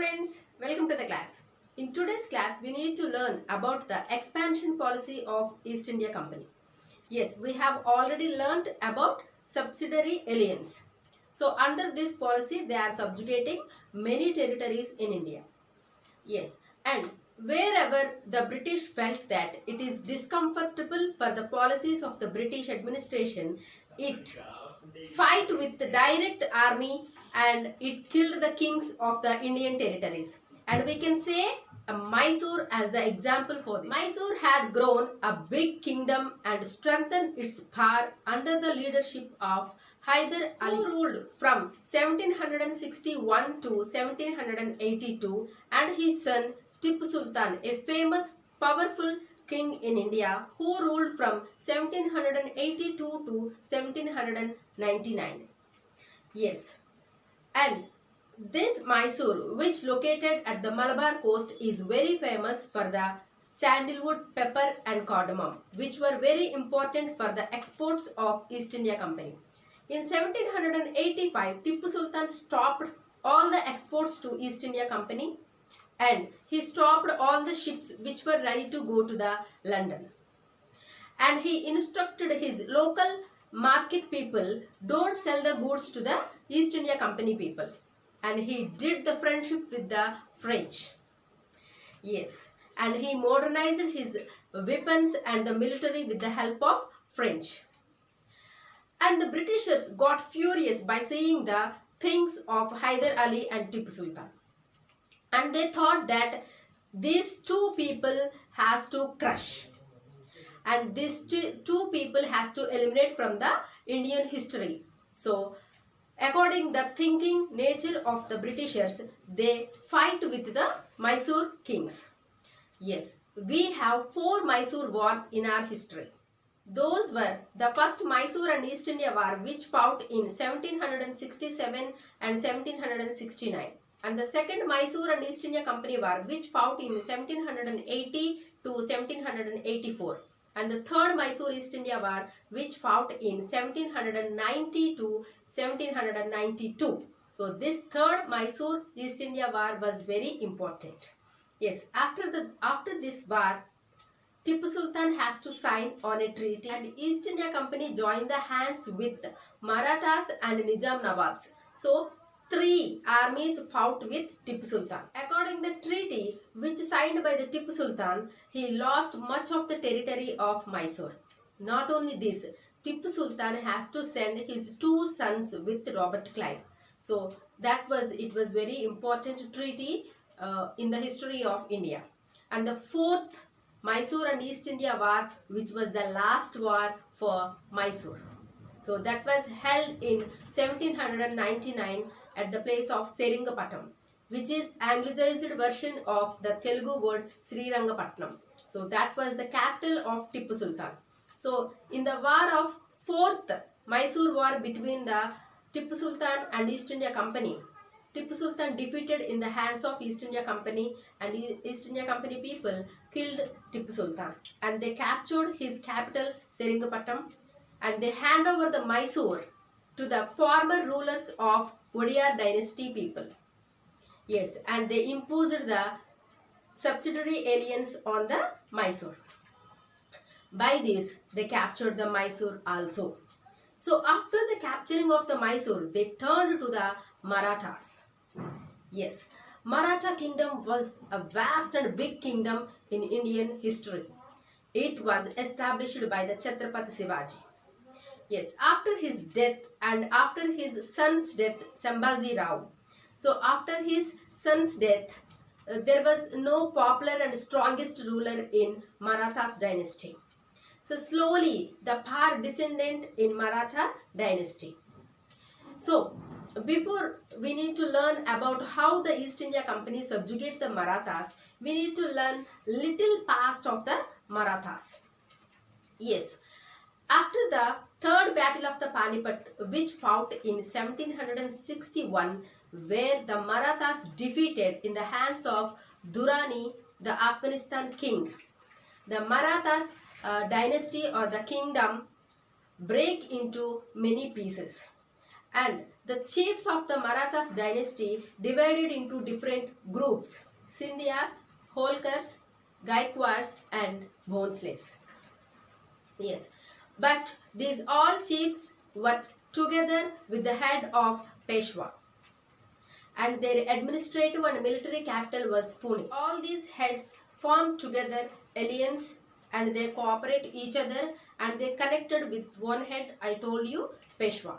students, welcome to the class. In today's class, we need to learn about the expansion policy of East India Company. Yes, we have already learned about subsidiary alliance. So under this policy, they are subjugating many territories in India. Yes, and wherever the British felt that it is discomfortable for the policies of the British administration, it fight with the direct army and it killed the kings of the Indian territories. And we can say Mysore as the example for this. Mysore had grown a big kingdom and strengthened its power under the leadership of Hyder Ali, who ruled from 1761 to 1782, and his son Tipu Sultan, a famous, powerful king in India who ruled from 1782 to 1799. Yes, and this Mysore, which located at the Malabar coast, is very famous for the sandalwood, pepper and cardamom, which were very important for the exports of East India Company. In 1785, Tipu Sultan stopped all the exports to East India Company and he stopped all the ships which were ready to go to the London. And he instructed his local market people, don't sell the goods to the East India Company people. And he did the friendship with the French. Yes, and he modernized his weapons and the military with the help of French. And the Britishers got furious by seeing the things of Hyder Ali and Tipu Sultan. And they thought that these two people has to crush. And these two people has to eliminate from the Indian history. So, according the thinking nature of the Britishers, they fight with the Mysore kings. Yes, we have 4 Mysore wars in our history. Those were the first Mysore and East India War, which fought in 1767 and 1769. And the second Mysore and East India Company War, which fought in 1780 to 1784. And the third Mysore East India War, which fought in 1790 to 1792. So this third Mysore East India War was very important. Yes, after this war, Tipu Sultan has to sign on a treaty and East India Company joined the hands with Marathas and Nizam Nawabs. So 3 armies fought with Tipu Sultan. According to the treaty which signed by the Tipu Sultan, he lost much of the territory of Mysore. Not only this, Tipu Sultan has to send his 2 sons with Robert Clive. So it was very important treaty in the history of India. And the 4th Mysore and East India War, which was the last war for Mysore. So that was held in 1799 at the place of Seringapattam, which is anglicized version of the Telugu word Srirangapatnam. So that was the capital of Tipu Sultan. So in the war of 4th Mysore war between the Tipu Sultan and East India Company, Tipu Sultan defeated in the hands of East India Company and East India Company people killed Tipu Sultan and they captured his capital Seringapattam and they hand over the Mysore to the former rulers of Odia dynasty people. Yes, and they imposed the subsidiary alliance on the Mysore. By this, they captured the Mysore also. So after the capturing of the Mysore, they turned to the Marathas. Yes, Maratha kingdom was a vast and big kingdom in Indian history. It was established by the Chhatrapati Shivaji. Yes, after his death and after his son's death, Sambhaji Rao. So after his son's death, there was no popular and strongest ruler in Maratha's dynasty. So slowly the power descended in Maratha dynasty. So before we need to learn about how the East India Company subjugate the Marathas, we need to learn little past of the Marathas. Yes, after the third battle of the Panipat, which fought in 1761, where the Marathas defeated in the hands of Durrani, the Afghanistan king, the Marathas dynasty or the kingdom break into many pieces. And the chiefs of the Marathas dynasty divided into different groups: Scindias, Holkars, Gaikwads and Bhonsles. Yes, but these all chiefs were together with the head of Peshwa, and their administrative and military capital was Pune. All these heads formed together alliance, and they cooperate each other, and they connected with one head, I told you, Peshwa.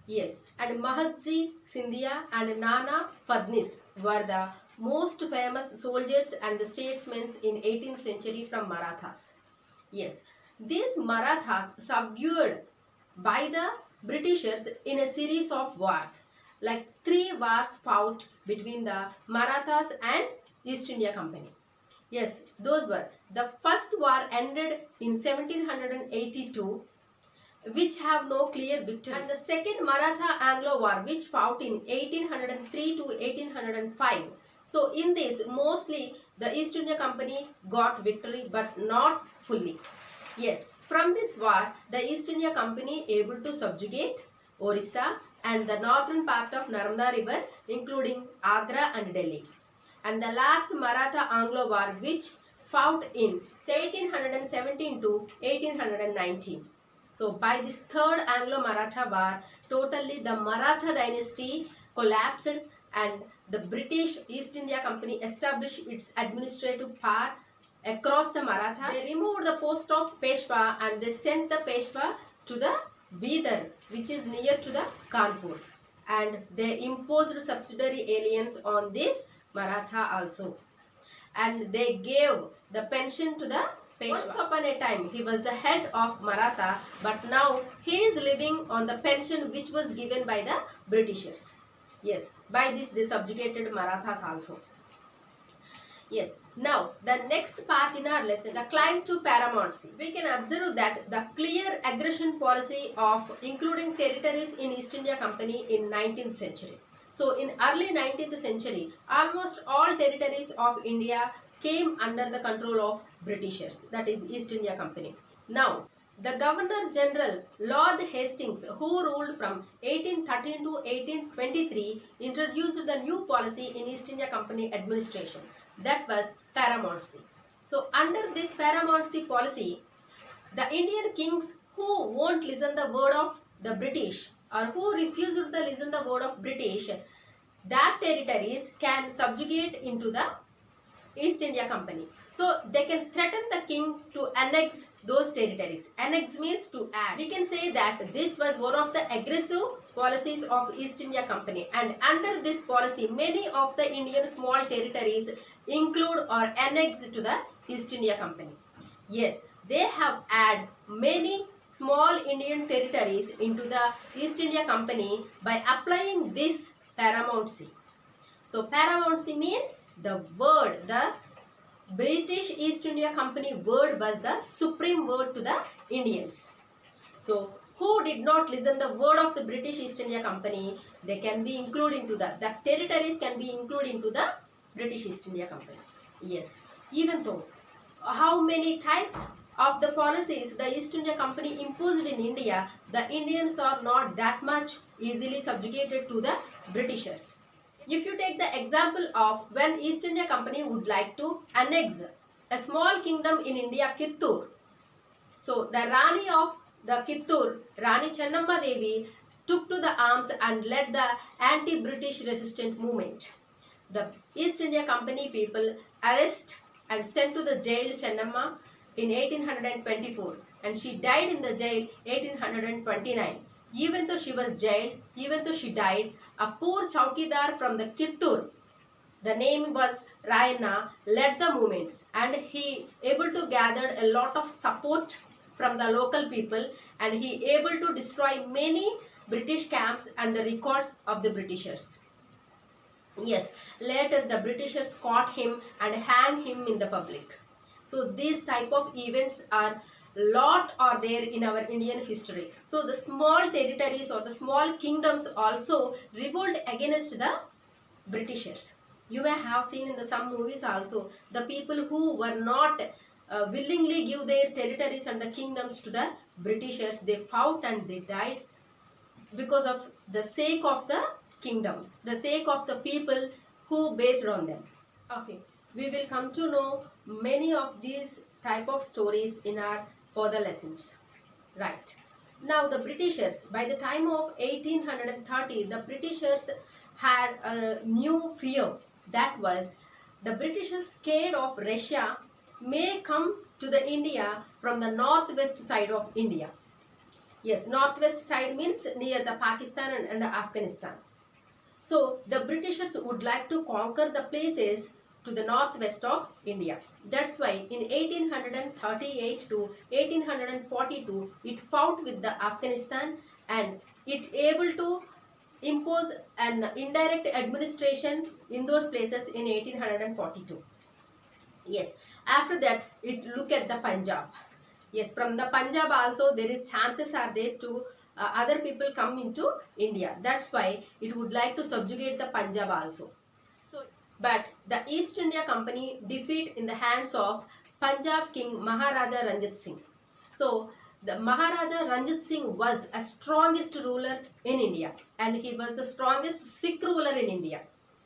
Yes, and Mahadji Scindia and Nana Fadnis were the most famous soldiers and the statesmen in 18th century from Marathas. Yes, these Marathas subdued by the Britishers in a series of wars. Like 3 wars fought between the Marathas and East India Company. Yes, those were. The first war ended in 1782, which have no clear victory. And the second Maratha-Anglo war, which fought in 1803 to 1805. So in this, mostly the East India Company got victory, but not fully. Yes, from this war, the East India Company able to subjugate Orissa and the northern part of Narmada River, including Agra and Delhi. And the last Maratha-Anglo war, which fought in 1817 to 1819. So by this third Anglo-Maratha war, totally the Maratha dynasty collapsed, and the British East India Company established its administrative power across the Maratha. They removed the post of Peshwa and they sent the Peshwa to the Bidar, which is near to the Kanpur. And they imposed subsidiary aliens on this Maratha also. And they gave the pension to the Peshwa. Once upon a time, he was the head of Maratha, but now he is living on the pension which was given by the Britishers. Yes, by this they subjugated Marathas also. Yes, now the next part in our lesson, the climb to paramountcy. We can observe that the clear aggression policy of including territories in East India Company in 19th century. So in early 19th century, almost all territories of India came under the control of Britishers, that is East India Company. Now, the Governor General Lord Hastings, who ruled from 1813 to 1823, introduced the new policy in East India Company administration, that was paramountcy. So under this paramountcy policy, the Indian kings who won't listen the word of the British or who refused to listen the word of British, that territories can subjugate into the East India Company. So they can threaten the king to annex those territories. Annex means to add. We can say that this was one of the aggressive policies of East India Company, and under this policy many of the Indian small territories include or annexed to the East India Company. Yes, they have added many small Indian territories into the East India Company by applying this paramountcy. So paramountcy means the word, the British East India Company word was the supreme word to the Indians. So who did not listen the word of the British East India Company, they can be included into the territories can be included into the British East India Company. Yes, even though how many types of the policies the East India Company imposed in India, the Indians are not that much easily subjugated to the Britishers. If you take the example of when East India Company would like to annex a small kingdom in India, Kittur. So the Rani of the Kittur, Rani Chennamma Devi, took to the arms and led the anti-British resistant movement. The East India Company people arrest and sent to the jail Chennamma in 1824, and she died in the jail 1829. Even though she was jailed, even though she died, a poor chowkidar from the Kittur, the name was Rayana, led the movement, and he able to gather a lot of support from the local people, and he able to destroy many British camps and the records of the Britishers. Yes, later the Britishers caught him and hanged him in the public. So these type of events are there in our Indian history. So the small territories or the small kingdoms also revolt against the Britishers. You may have seen in some movies also the people who were not willingly give their territories and the kingdoms to the Britishers, they fought and they died because of the sake of the kingdoms, the sake of the people who based on them. Okay, we will come to know many of these type of stories in our further lessons. Right. Now the Britishers, by the time of 1830, the Britishers had a new fear. That was, the Britishers scared of Russia may come to the India from the northwest side of India. Yes, northwest side means near the Pakistan and Afghanistan. So the Britishers would like to conquer the places to the northwest of India. That's why in 1838 to 1842 it fought with the Afghanistan and it able to impose an indirect administration in those places in 1842. Yes, after that it look at the Punjab. Yes, from the Punjab also there is chances are there to other people come into India. That's why it would like to subjugate the Punjab also. So, but the East India Company defeat in the hands of Punjab King Maharaja Ranjit Singh. So the Maharaja Ranjit Singh was a strongest ruler in India and he was the strongest Sikh ruler in India.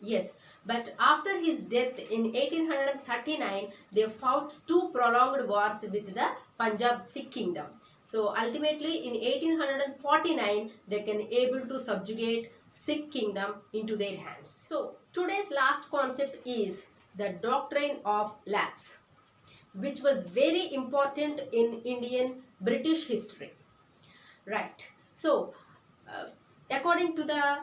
Yes, but after his death in 1839, they fought two prolonged wars with the Punjab Sikh kingdom. So ultimately in 1849, they can able to subjugate Sikh kingdom into their hands. So today's last concept is the doctrine of lapse, which was very important in Indian British history. Right. So according to the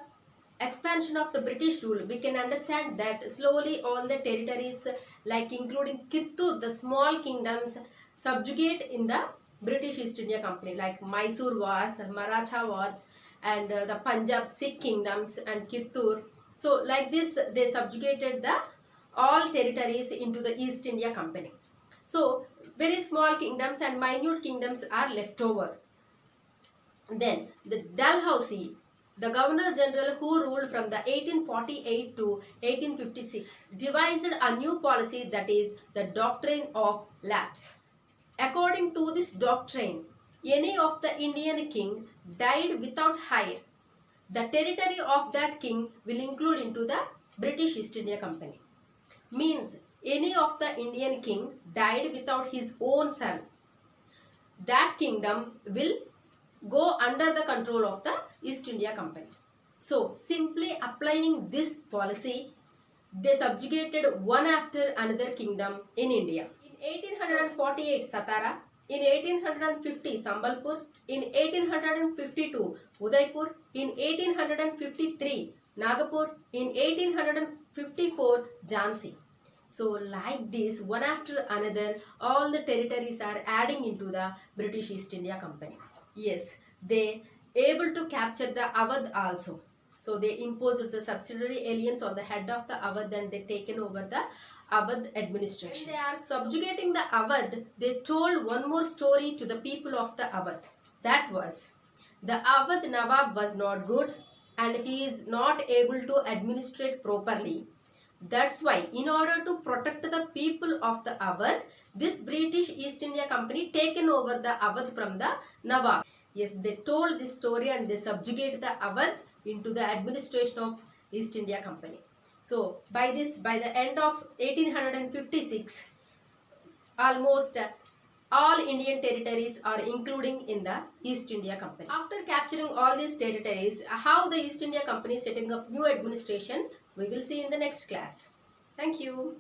expansion of the British rule, we can understand that slowly all the territories like including Kittur, the small kingdoms subjugate in the British East India Company like Mysore Wars, Maratha Wars and the Punjab Sikh kingdoms and Kittur. So like this they subjugated the all territories into the East India Company. So very small kingdoms and minute kingdoms are left over. Then the Dalhousie, the Governor General who ruled from the 1848 to 1856, devised a new policy, that is the doctrine of lapse. According to this doctrine, any of the Indian king died without heir, the territory of that king will include into the British East India Company. Means any of the Indian king died without his own son, that kingdom will go under the control of the East India Company. So simply applying this policy, they subjugated one after another kingdom in India. In 1848 Satara, in 1850 Sambalpur, in 1852 Udaipur, in 1853 Nagapur, in 1854 Jhansi. So like this, one after another, all the territories are adding into the British East India Company. Yes, they able to capture the Awadh also. So they imposed the subsidiary aliens on the head of the Awadh and they taken over the Awadh administration. When they are subjugating the Awadh, they told one more story to the people of the Awadh. That was, the Awadh Nawab was not good and he is not able to administrate properly. That's why in order to protect the people of the Awadh, this British East India Company taken over the Awadh from the Nawab. Yes, they told this story and they subjugate the Awadh into the administration of East India Company. So by the end of 1856, almost all Indian territories are including in the East India Company. After capturing all these territories, how the East India Company is setting up new administration, we will see in the next class. Thank you.